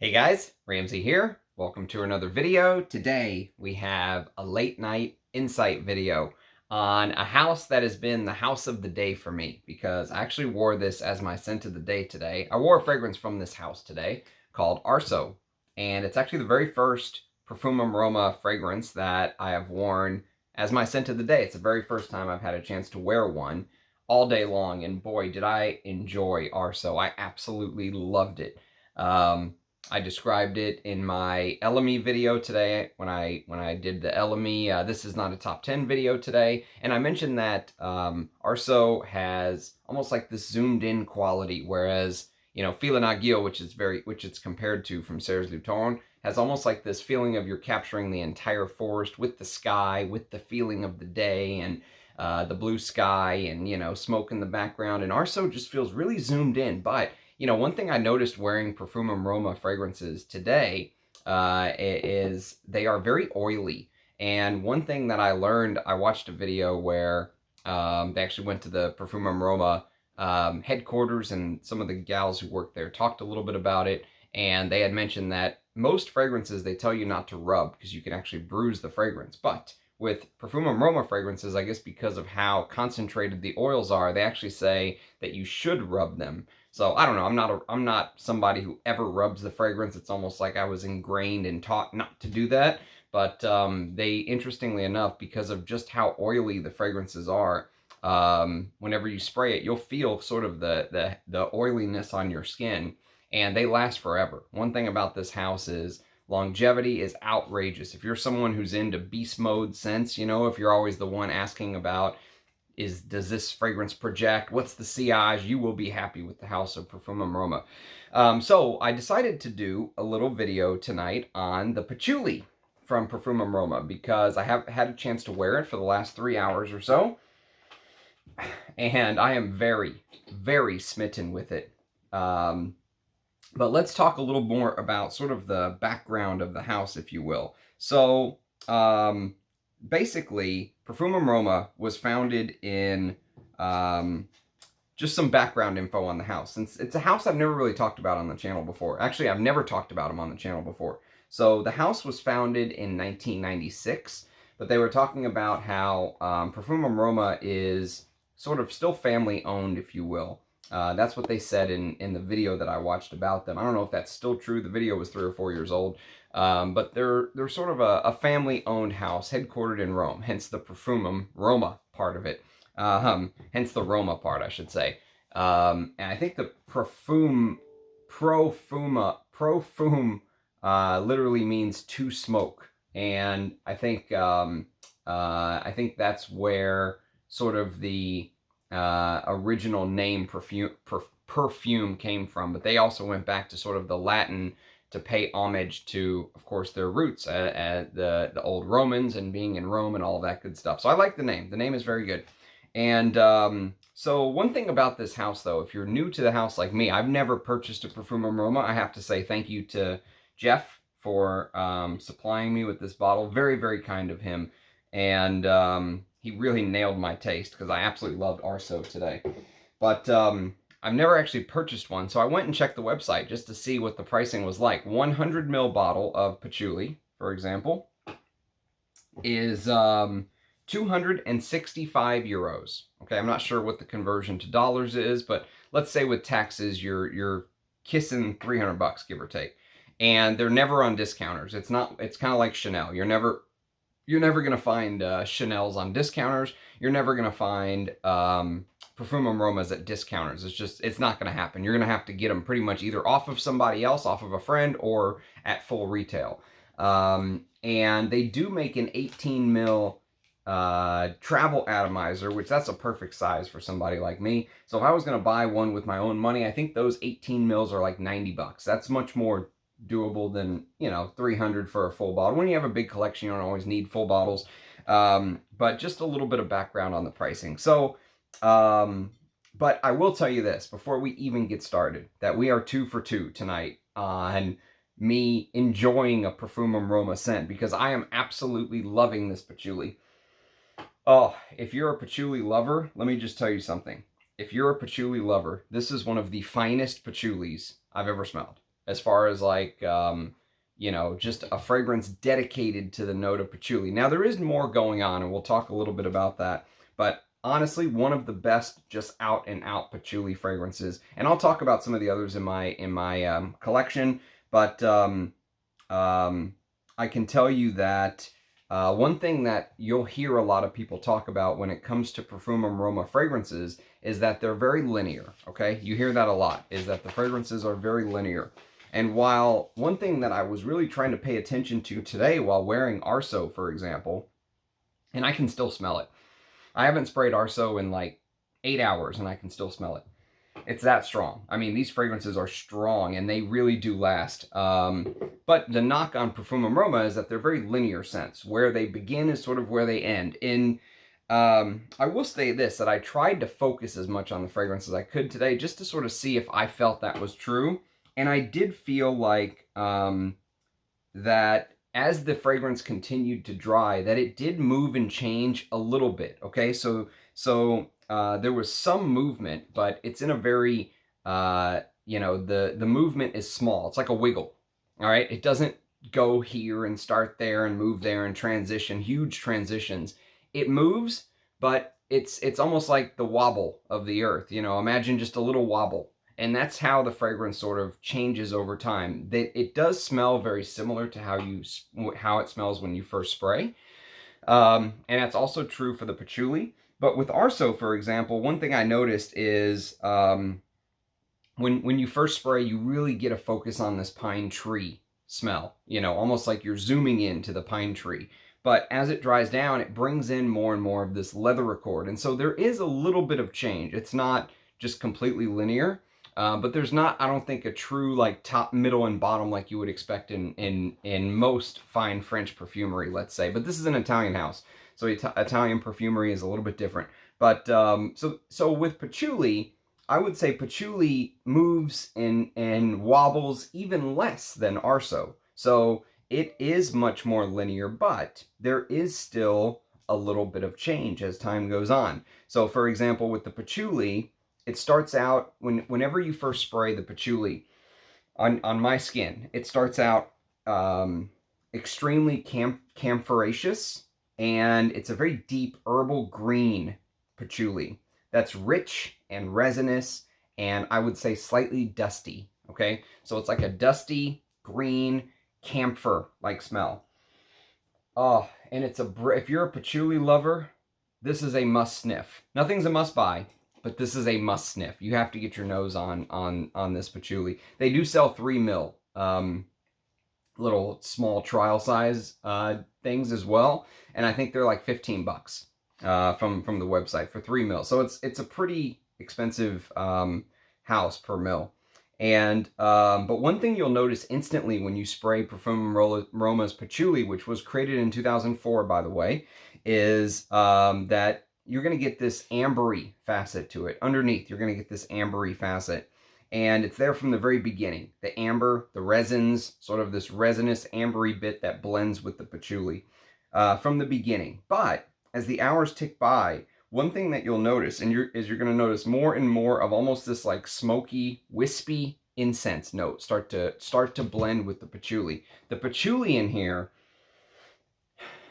Hey guys, Ramsey here. Welcome to another video. Today we have a late night insight video on a house that has been the house of the day for me because I actually wore this as my scent of the day today. I wore a fragrance from this house today called Arso, and it's actually the very first Profumum Roma fragrance that I have worn as my scent of the day. It's the very first time I've had a chance to wear one all day long, and boy, did I enjoy Arso. I absolutely loved it. I described it in my LME video today when I did the LME. This is not a top 10 video today, and I mentioned that Arso has almost like this zoomed in quality, whereas Fila Nagil, which it's compared to from Serres Luton, has almost like this feeling of you're capturing the entire forest with the sky, with the feeling of the day and the blue sky and smoke in the background. And Arso just feels really zoomed in, but one thing I noticed wearing Profumum Roma fragrances today is they are very oily. And one thing that I learned, I watched a video where they actually went to the Profumum Roma headquarters, and some of the gals who worked there talked a little bit about it. And they had mentioned that most fragrances, they tell you not to rub because you can actually bruise the fragrance. But with Profumum Roma fragrances, I guess because of how concentrated the oils are, they actually say that you should rub them. So I don't know. I'm not somebody who ever rubs the fragrance. It's almost like I was ingrained and taught not to do that. But they, interestingly enough, because of just how oily the fragrances are, whenever you spray it, you'll feel sort of the oiliness on your skin, and they last forever. One thing about this house is longevity is outrageous. If you're someone who's into beast mode scents, if you're always the one asking about does this fragrance project? What's the sillage? You will be happy with the house of Profumum Roma. So I decided to do a little video tonight on the Patchouli from Profumum Roma because I have had a chance to wear it for the last 3 hours or so. And I am very, very smitten with it. But let's talk a little more about sort of the background of the house, if you will. So, basically, Profumum Roma was founded in, just some background info on the house. Since it's a house I've never really talked about on the channel before. Actually, I've never talked about them on the channel before. So the house was founded in 1996, but they were talking about how Profumum Roma is sort of still family owned, if you will. That's what they said in the video that I watched about them. I don't know if that's still true. The video was 3 or 4 years old. But they're sort of a family-owned house headquartered in Rome, hence the Profumum Roma part of it. Hence the Roma part, I should say. And I think the Profum literally means to smoke. And I think that's where sort of the original name perfume came from. But they also went back to sort of the Latin to pay homage to, of course, their roots, the old Romans and being in Rome and all of that good stuff. So I like the name. The name is very good. And so one thing about this house, though, if you're new to the house like me, I've never purchased a Profumum Roma. I have to say thank you to Jeff for supplying me with this bottle. Very, very kind of him. And he really nailed my taste because I absolutely loved Arso today. But I've never actually purchased one, so I went and checked the website just to see what the pricing was like. 100 ml bottle of Patchouli, for example, is 265 euros. Okay, I'm not sure what the conversion to dollars is, but let's say with taxes, you're kissing 300 bucks, give or take. And they're never on discounters. It's kind of like Chanel. You're never gonna find Chanel's on discounters. You're never gonna find Profumum Romas at discounters. It's not gonna happen. You're gonna have to get them pretty much either off of somebody else, off of a friend, or at full retail. And they do make an 18 ml travel atomizer, which that's a perfect size for somebody like me. So if I was gonna buy one with my own money, I think those 18 mils are like 90 bucks. That's much more doable than 300 for a full bottle. When you have a big collection, you don't always need full bottles. But just a little bit of background on the pricing. So but I will tell you this before we even get started, that we are 2 for 2 tonight on me enjoying a Profumum Roma scent, because I am absolutely loving this Patchouli. Oh, if you're a Patchouli lover, let me just tell you something. If you're a Patchouli lover, this is one of the finest Patchoulis I've ever smelled. as far as like, you know, just a fragrance dedicated to the note of patchouli. Now, there is more going on, and we'll talk a little bit about that. But honestly, one of the best just out and out patchouli fragrances. And I'll talk about some of the others in my collection. But I can tell you that one thing that you'll hear a lot of people talk about when it comes to Profumum Roma fragrances is that they're very linear, okay? You hear that a lot, is that the fragrances are very linear. And while one thing that I was really trying to pay attention to today while wearing Arso, for example, and I can still smell it. I haven't sprayed Arso in like 8 hours and I can still smell it. It's that strong. I mean, these fragrances are strong and they really do last. But the knock on Profumum Roma is that they're very linear scents. Where they begin is sort of where they end. I will say this, that I tried to focus as much on the fragrance as I could today just to sort of see if I felt that was true. And I did feel like that as the fragrance continued to dry, that it did move and change a little bit, okay? So there was some movement, but it's in a very, you know, the movement is small. It's like a wiggle, all right? It doesn't go here and start there and move there and transition, huge transitions. It moves, but it's almost like the wobble of the earth, you know? Imagine just a little wobble. And that's how the fragrance sort of changes over time. It does smell very similar to how it smells when you first spray. And that's also true for the patchouli. But with Arso, for example, one thing I noticed is when you first spray, you really get a focus on this pine tree smell, you know, almost like you're zooming into the pine tree. But as it dries down, it brings in more and more of this leather accord. And so there is a little bit of change. It's not just completely linear. But there's not, I don't think, a true like top, middle, and bottom like you would expect in most fine French perfumery, let's say. But this is an Italian house, so Italian perfumery is a little bit different. But so with patchouli, I would say patchouli moves and wobbles even less than Arso. So it is much more linear, but there is still a little bit of change as time goes on. So for example, with the patchouli, it starts out, whenever you first spray the patchouli on my skin, it starts out extremely camphoraceous, and it's a very deep herbal green patchouli that's rich and resinous, and I would say slightly dusty, okay? So it's like a dusty, green, camphor-like smell. Oh, and if you're a patchouli lover, this is a must sniff. Nothing's a must buy, but this is a must sniff. You have to get your nose on this patchouli. They do sell 3 ml little small trial size things as well, and I think they're like $15 from the website for 3 ml. So it's a pretty expensive house per ml. And but one thing you'll notice instantly when you spray Profumum Roma's Patchouli, which was created in 2004, by the way, is that you're going to get this ambery facet to it. Underneath, you're going to get this ambery facet. And it's there from the very beginning. The amber, the resins, sort of this resinous ambery bit that blends with the patchouli from the beginning. But as the hours tick by, one thing that you'll notice, and you're going to notice more and more of almost this like smoky, wispy incense note start to blend with the patchouli. The patchouli in here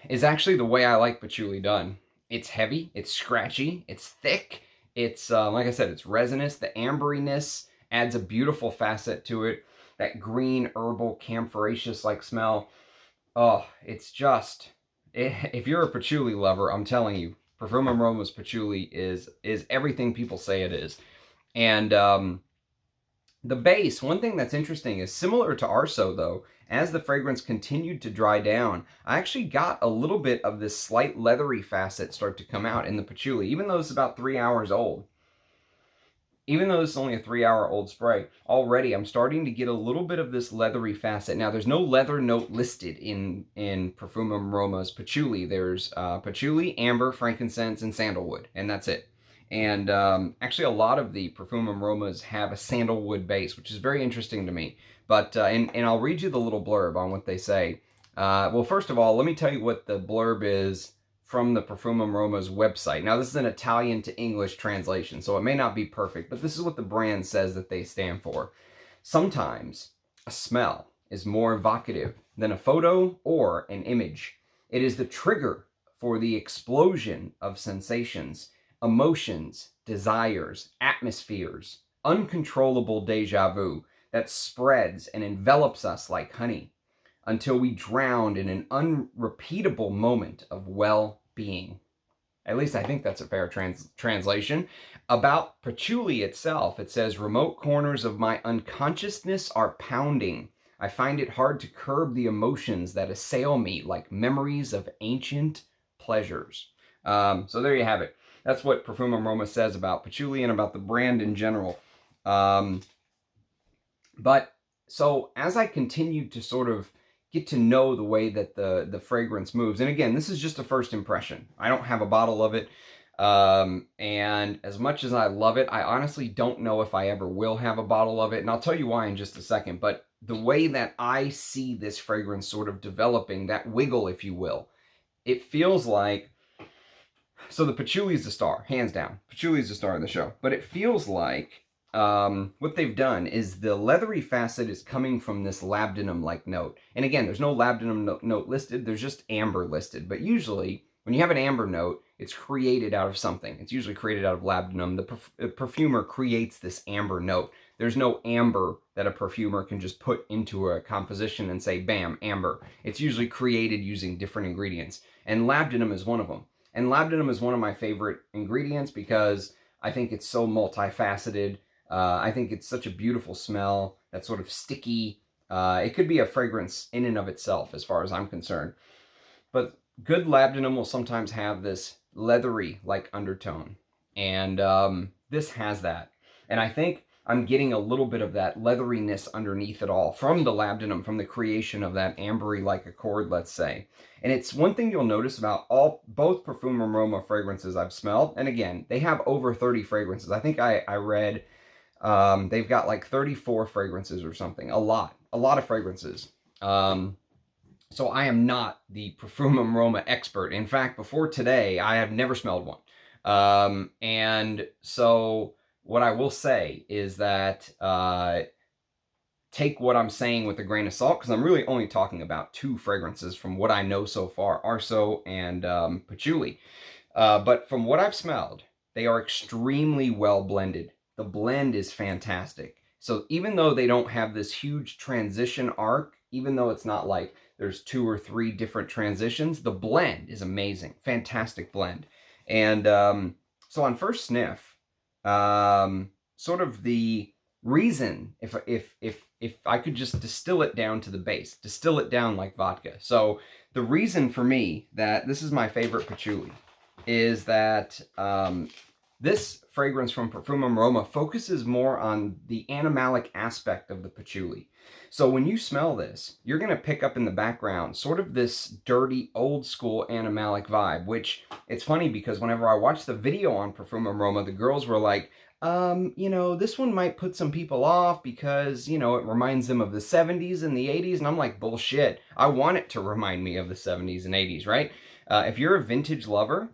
is actually the way I like patchouli done. It's heavy, it's scratchy, it's thick, it's like I said, it's resinous. The amberiness adds a beautiful facet to it. That green herbal camphoraceous like smell. Oh, it's just, if you're a patchouli lover, I'm telling you, Profumum Roma's Patchouli is everything people say it is. And the base, one thing that's interesting is similar to Arso though, as the fragrance continued to dry down, I actually got a little bit of this slight leathery facet start to come out in the patchouli, even though it's about 3 hours old. Even though it's only a 3-hour-old spray, already I'm starting to get a little bit of this leathery facet. Now, there's no leather note listed in Profumum Roma's Patchouli. There's patchouli, amber, frankincense, and sandalwood, and that's it. And actually, a lot of the Profumum Romas have a sandalwood base, which is very interesting to me. But and I'll read you the little blurb on what they say. Well, first of all, let me tell you what the blurb is from the Profumum Roma's website. Now, this is an Italian to English translation, so it may not be perfect, but this is what the brand says that they stand for. Sometimes A smell is more evocative than a photo or an image. It is the trigger for the explosion of sensations, emotions, desires, atmospheres, uncontrollable deja vu that spreads and envelops us like honey until we drown in an unrepeatable moment of well-being. At least I think that's a fair translation. About patchouli itself, it says, remote corners of my unconsciousness are pounding. I find it hard to curb the emotions that assail me like memories of ancient pleasures. So there you have it. That's what Profumum Roma says about patchouli and about the brand in general. But so as I continued to sort of get to know the way that the fragrance moves, and again, this is just a first impression. I don't have a bottle of it. And as much as I love it, I honestly don't know if I ever will have a bottle of it. And I'll tell you why in just a second. But the way that I see this fragrance sort of developing, that wiggle, if you will, it feels like, so the patchouli is the star, hands down. Patchouli is the star of the show. But it feels like what they've done is the leathery facet is coming from this labdanum-like note. And again, there's no labdanum note listed. There's just amber listed. But usually, when you have an amber note, it's created out of something. It's usually created out of labdanum. The perfumer creates this amber note. There's no amber that a perfumer can just put into a composition and say, bam, amber. It's usually created using different ingredients. And labdanum is one of them. And labdanum is one of my favorite ingredients because I think it's so multifaceted. I think it's such a beautiful smell that's sort of sticky. It could be a fragrance in and of itself as far as I'm concerned. But good labdanum will sometimes have this leathery-like undertone. And this has that. And I think I'm getting a little bit of that leatheriness underneath it all from the labdanum, from the creation of that ambery-like accord, let's say. And it's one thing you'll notice about both Profumum Roma fragrances I've smelled. And again, they have over 30 fragrances. I think I read they've got like 34 fragrances or something. A lot of fragrances. So I am not the Profumum Roma expert. In fact, before today, I have never smelled one. And so what I will say is that take what I'm saying with a grain of salt, because I'm really only talking about 2 fragrances from what I know so far, Arso and Patchouli. But from what I've smelled, they are extremely well blended. The blend is fantastic. So even though they don't have this huge transition arc, even though it's not like there's 2 or 3 different transitions, the blend is amazing. Fantastic blend. And so on first sniff, sort of the reason, if I could just distill it down to the base, distill it down like vodka. So the reason for me that this is my favorite patchouli is that this fragrance from Profumum Roma focuses more on the animalic aspect of the patchouli. So when you smell this, you're going to pick up in the background sort of this dirty, old school animalic vibe, which it's funny because whenever I watched the video on Profumum Roma, the girls were like, you know, this one might put some people off because, you know, it reminds them of the 70s and the 80s. And I'm like, bullshit. I want it to remind me of the 70s and 80s, right? If you're a vintage lover,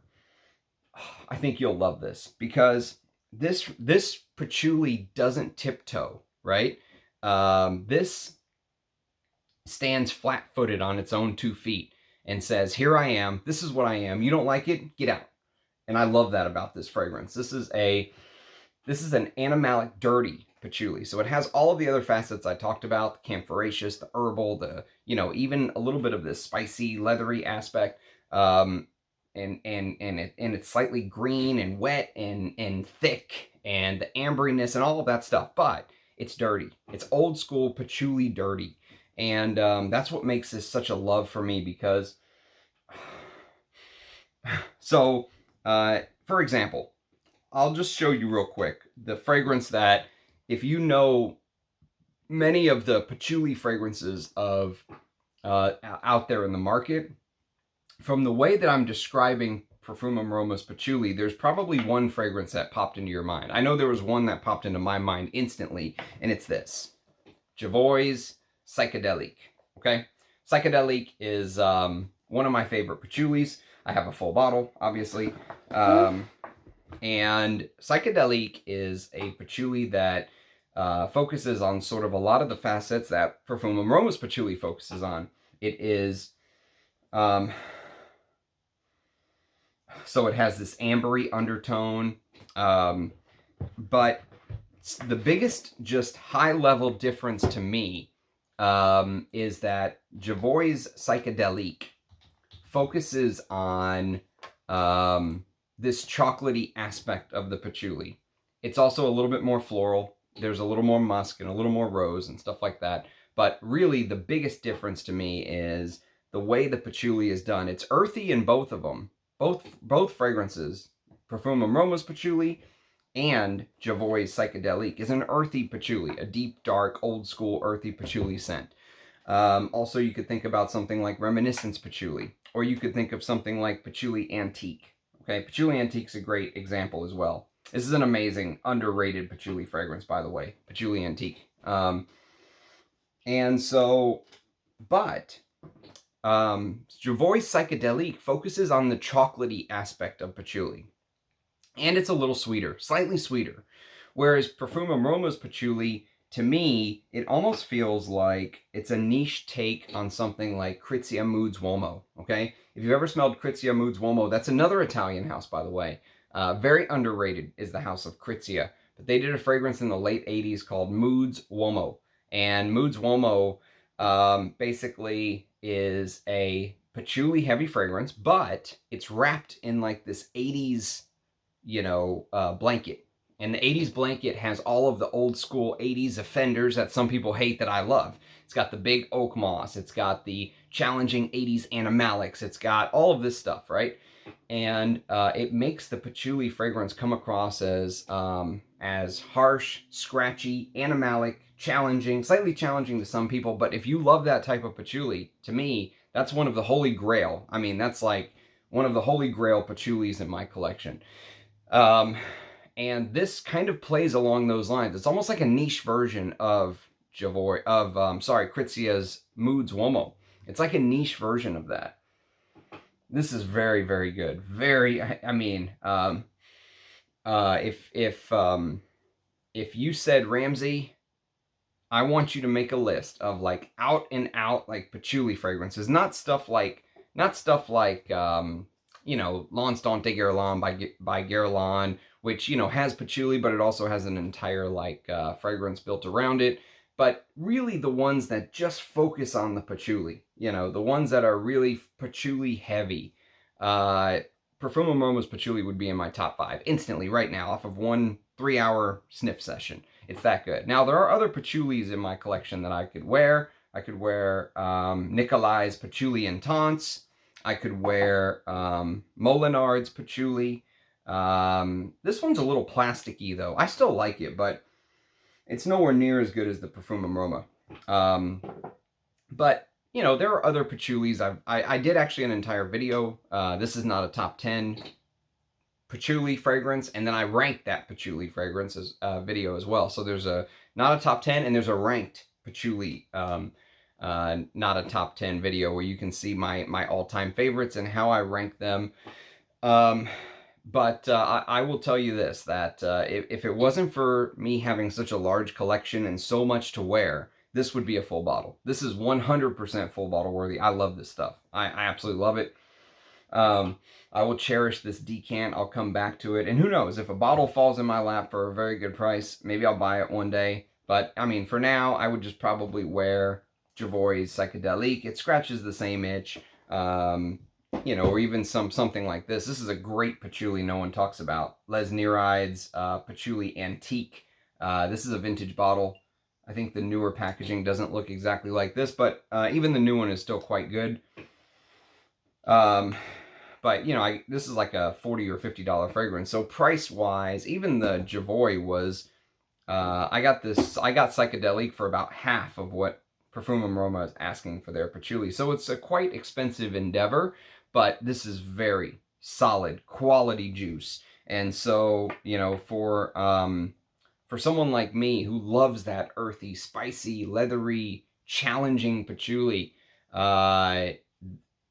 I think you'll love this because this patchouli doesn't tiptoe, right? This stands flat-footed on its own 2 feet and says, here I am. This is what I am. You don't like it? Get out. And I love that about this fragrance. This is an animalic, dirty patchouli. So it has all of the other facets I talked about, the camphoraceous, the herbal, the, you know, even a little bit of this spicy, leathery aspect. And it's slightly green and wet and thick and the amberiness and all of that stuff. But it's dirty. It's old school patchouli dirty. And that's what makes this such a love for me because... So, for example, I'll just show you real quick the fragrance that, if you know many of the patchouli fragrances of out there in the market, from the way that I'm describing Profumum Roma's patchouli, there's probably one fragrance that popped into your mind. I know there was one that popped into my mind instantly, and it's this. Jovoy's Psychedelique, okay? Psychedelique is one of my favorite patchoulis. I have a full bottle, obviously. And Psychedelique is a patchouli that focuses on sort of a lot of the facets that Profumum Roma's Patchouli focuses on. It is, so it has this ambery undertone, but the biggest just high-level difference to me is that Jovoy's Psychedelique focuses on this chocolatey aspect of the patchouli. It's also a little bit more floral. There's a little more musk and a little more rose and stuff like that. But really, the biggest difference to me is the way the patchouli is done. It's earthy in both of them, both fragrances. Profumum Roma's patchouli and Jovoy's Psychedelique is an earthy patchouli, a deep, dark, old-school earthy patchouli scent. Also, you could think about something like Reminiscence Patchouli, or you could think of something like Patchouli Antique. Okay, Patchouli Antique's a great example as well. This is an amazing, underrated patchouli fragrance, by the way, Patchouli Antique. And so, but Jovoy's Psychedelique focuses on the chocolatey aspect of patchouli. And it's a little sweeter, slightly sweeter. Whereas Profumum Roma's patchouli, to me, it almost feels like it's a niche take on something like Krizia Moods Uomo, okay? If you've ever smelled Krizia Moods Uomo, that's another Italian house, by the way. Very underrated is the house of Krizia. But they did a fragrance in the late 80s called Moods Uomo. And Moods Uomo basically is a patchouli-heavy fragrance, but it's wrapped in like this 80s, blanket. And the 80s blanket has all of the old school 80s offenders that some people hate that I love. It's got the big oak moss. It's got the challenging 80s animalics. It's got all of this stuff, right? And it makes the patchouli fragrance come across as harsh, scratchy, animalic, challenging, slightly challenging to some people. But if you love that type of patchouli, to me, that's one of the holy grail. I mean, that's like one of the holy grail patchoulis in my collection. And this kind of plays along those lines. It's almost like a niche version of Krizia's Moods Uomo. It's like a niche version of that. This is very, very good. Very, if you said, Ramsey, I want you to make a list of like out and out like patchouli fragrances, not stuff like L'Instant de Guerlain by Guerlain, which, has patchouli, but it also has an entire fragrance built around it. But really the ones that just focus on the patchouli, the ones that are really patchouli heavy. Profumum Roma's patchouli would be in my top 5 instantly right now off of one 3-hour sniff session. It's that good. Now, there are other patchoulis in my collection that I could wear. I could wear Nicolai's Patchouli Intense. I could wear Molinard's Patchouli. This one's a little plasticky, though. I still like it, but it's nowhere near as good as the Profumum Roma. But, there are other patchoulis. I did actually an entire video. This is not a top 10 patchouli fragrance, and then I ranked that patchouli fragrance as video as well. So there's not a top 10, and there's a ranked patchouli not a top 10 video where you can see my all-time favorites and how I rank them. But I will tell you this, that if it wasn't for me having such a large collection and so much to wear, this would be a full bottle. This is 100% full bottle worthy. I love this stuff. I absolutely love it. I will cherish this decant. I'll come back to it. And who knows, if a bottle falls in my lap for a very good price, maybe I'll buy it one day. But, for now, I would just probably wear Jovoy's Psychedelique. It scratches the same itch. Or even something like this. This is a great patchouli no one talks about. Les Nereides Patchouli Antique. This is a vintage bottle. I think the newer packaging doesn't look exactly like this, but even the new one is still quite good. But, this is like a $40 or $50 fragrance. So price-wise, even the Jovoy was, I got Psychedelique for about half of what Profumum Roma is asking for their patchouli. So it's a quite expensive endeavor, but this is very solid, quality juice. And so, for someone like me who loves that earthy, spicy, leathery, challenging patchouli,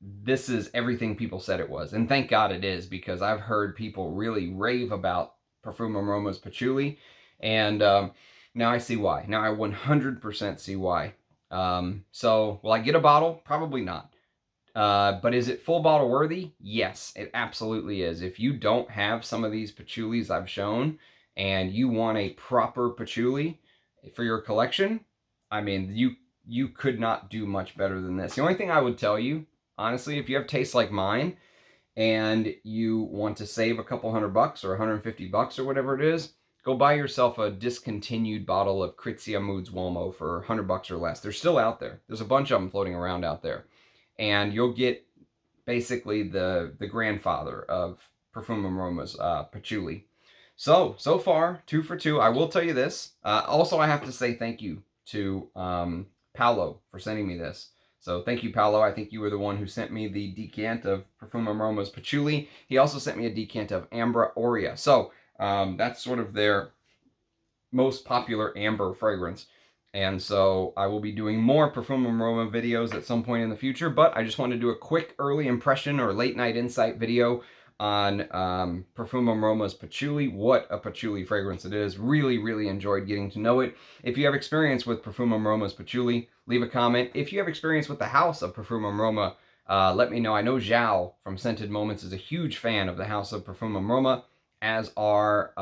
this is everything people said it was. And thank God it is, because I've heard people really rave about Profumum Roma's patchouli. And Now I see why. Now I 100% see why. So will I get a bottle? Probably not. But is it full bottle worthy? Yes, it absolutely is. If you don't have some of these patchoulis I've shown and you want a proper patchouli for your collection, I mean, you could not do much better than this. The only thing I would tell you, honestly, if you have tastes like mine and you want to save a couple $100 or $150 or whatever it is, go buy yourself a discontinued bottle of Krizia Moods Uomo for $100 or less. They're still out there. There's a bunch of them floating around out there. And you'll get basically the grandfather of Profumum Roma's Patchouli. So far, 2 for 2. I will tell you this. Also, I have to say thank you to Paolo for sending me this. So thank you, Paolo. I think you were the one who sent me the decant of Profumum Roma's Patchouli. He also sent me a decant of Ambra Aurea. So that's sort of their most popular amber fragrance. And so I will be doing more Profumum Roma videos at some point in the future, but I just wanted to do a quick early impression or late night insight video on Profumum Roma's Patchouli. What a patchouli fragrance it is. Really, really enjoyed getting to know it. If you have experience with Profumum Roma's Patchouli, leave a comment. If you have experience with the house of Profumum Roma, let me know. I know Zhao from Scented Moments is a huge fan of the house of Profumum Roma, as are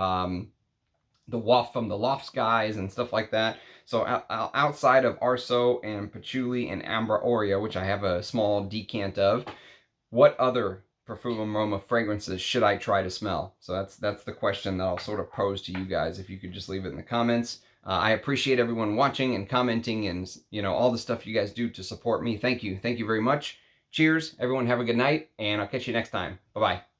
the Waft from the Lofts guys and stuff like that. So outside of Arso and Patchouli and Ambra Aurea, which I have a small decant of, what other Profumum Roma fragrances should I try to smell? So that's the question that I'll sort of pose to you guys. If you could just leave it in the comments. I appreciate everyone watching and commenting and, you know, all the stuff you guys do to support me. Thank you. Thank you very much. Cheers. Everyone have a good night, and I'll catch you next time. Bye-bye.